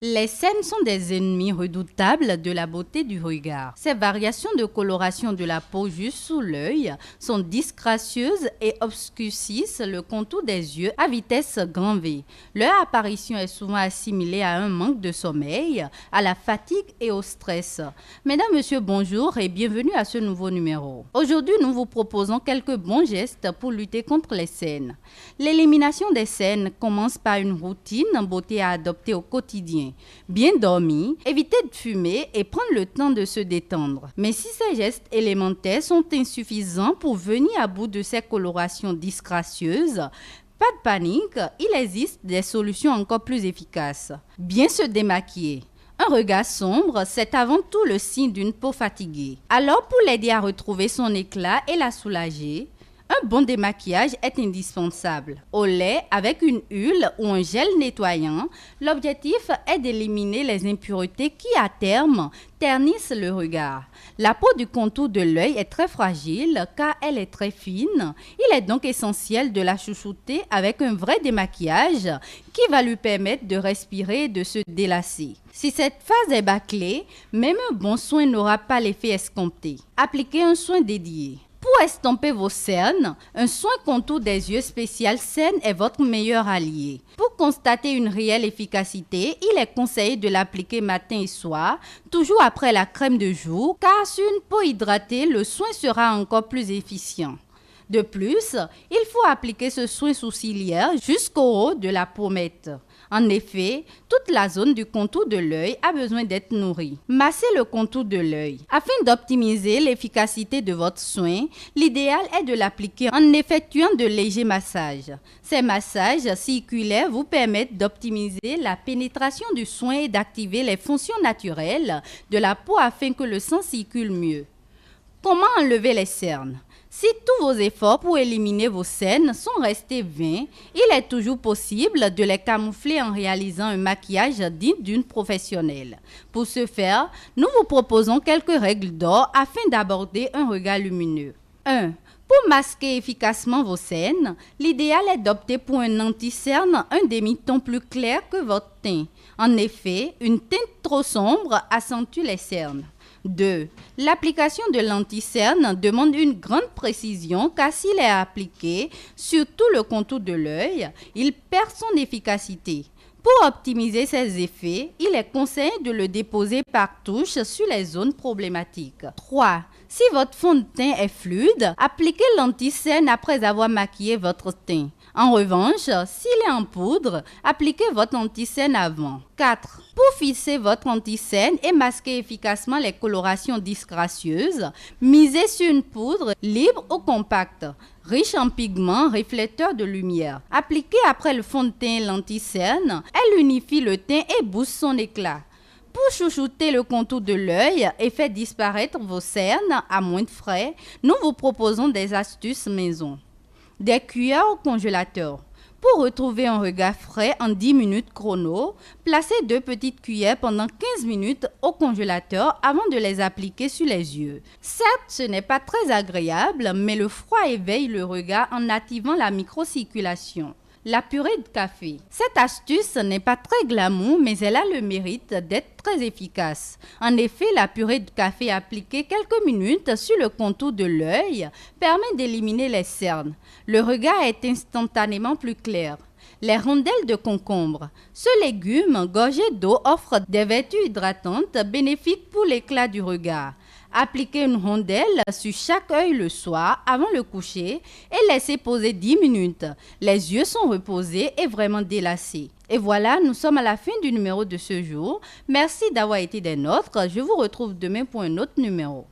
Les scènes sont des ennemis redoutables de la beauté du regard. Ces variations de coloration de la peau juste sous l'œil sont disgracieuses et obscurcissent le contour des yeux à vitesse grand V. Leur apparition est souvent assimilée à un manque de sommeil, à la fatigue et au stress. Mesdames, Messieurs, bonjour et bienvenue à ce nouveau numéro. Aujourd'hui, nous vous proposons quelques bons gestes pour lutter contre les cernes. L'élimination des cernes commence par une routine beauté à adopter au quotidien. Bien dormir, éviter de fumer et prendre le temps de se détendre. Mais si ces gestes élémentaires sont insuffisants pour venir à bout de ces colorations disgracieuses, pas de panique, il existe des solutions encore plus efficaces. Bien se démaquiller. Un regard sombre, c'est avant tout le signe d'une peau fatiguée. Alors pour l'aider à retrouver son éclat et la soulager, un bon démaquillage est indispensable. Au lait, avec une huile ou un gel nettoyant, l'objectif est d'éliminer les impuretés qui, à terme, ternissent le regard. La peau du contour de l'œil est très fragile car elle est très fine. Il est donc essentiel de la chouchouter avec un vrai démaquillage qui va lui permettre de respirer et de se délasser. Si cette phase est bâclée, même un bon soin n'aura pas l'effet escompté. Appliquez un soin dédié. Pour estomper vos cernes, un soin contour des yeux spécial cernes est votre meilleur allié. Pour constater une réelle efficacité, il est conseillé de l'appliquer matin et soir, toujours après la crème de jour, car sur une peau hydratée, le soin sera encore plus efficient. De plus, il faut appliquer ce soin sourcilière jusqu'au haut de la pommette. En effet, toute la zone du contour de l'œil a besoin d'être nourrie. Massez le contour de l'œil. Afin d'optimiser l'efficacité de votre soin, l'idéal est de l'appliquer en effectuant de légers massages. Ces massages circulaires vous permettent d'optimiser la pénétration du soin et d'activer les fonctions naturelles de la peau afin que le sang circule mieux. Comment enlever les cernes ? Si tous vos efforts pour éliminer vos cernes sont restés vains, il est toujours possible de les camoufler en réalisant un maquillage digne d'une professionnelle. Pour ce faire, nous vous proposons quelques règles d'or afin d'aborder un regard lumineux. 1. Pour masquer efficacement vos cernes, l'idéal est d'opter pour un anti-cerne un demi-ton plus clair que votre teint. En effet, une teinte trop sombre accentue les cernes. 2. L'application de l'anti-cerne demande une grande précision car s'il est appliqué sur tout le contour de l'œil, il perd son efficacité. Pour optimiser ses effets, il est conseillé de le déposer par touche sur les zones problématiques. 3. Si votre fond de teint est fluide, appliquez l'anti-cerne après avoir maquillé votre teint. En revanche, s'il est en poudre, appliquez votre anti-cerne avant. 4. Pour fixer votre anti-cerne et masquer efficacement les colorations disgracieuses, misez sur une poudre libre ou compacte, riche en pigments réflecteurs de lumière. Appliquée après le fond de teint et l'anti-cerne, elle unifie le teint et booste son éclat. Pour chouchouter le contour de l'œil et faire disparaître vos cernes à moins de frais, nous vous proposons des astuces maison. Des cuillères au congélateur. Pour retrouver un regard frais en 10 minutes chrono, placez 2 petites cuillères pendant 15 minutes au congélateur avant de les appliquer sur les yeux. Certes, ce n'est pas très agréable, mais le froid éveille le regard en activant la microcirculation. La purée de café. Cette astuce n'est pas très glamour, mais elle a le mérite d'être très efficace. En effet, la purée de café appliquée quelques minutes sur le contour de l'œil permet d'éliminer les cernes. Le regard est instantanément plus clair. Les rondelles de concombre. Ce légume gorgé d'eau offre des vertus hydratantes bénéfiques pour l'éclat du regard. Appliquez une rondelle sur chaque œil le soir avant le coucher et laissez poser 10 minutes. Les yeux sont reposés et vraiment délassés. Et voilà, nous sommes à la fin du numéro de ce jour. Merci d'avoir été des nôtres. Je vous retrouve demain pour un autre numéro.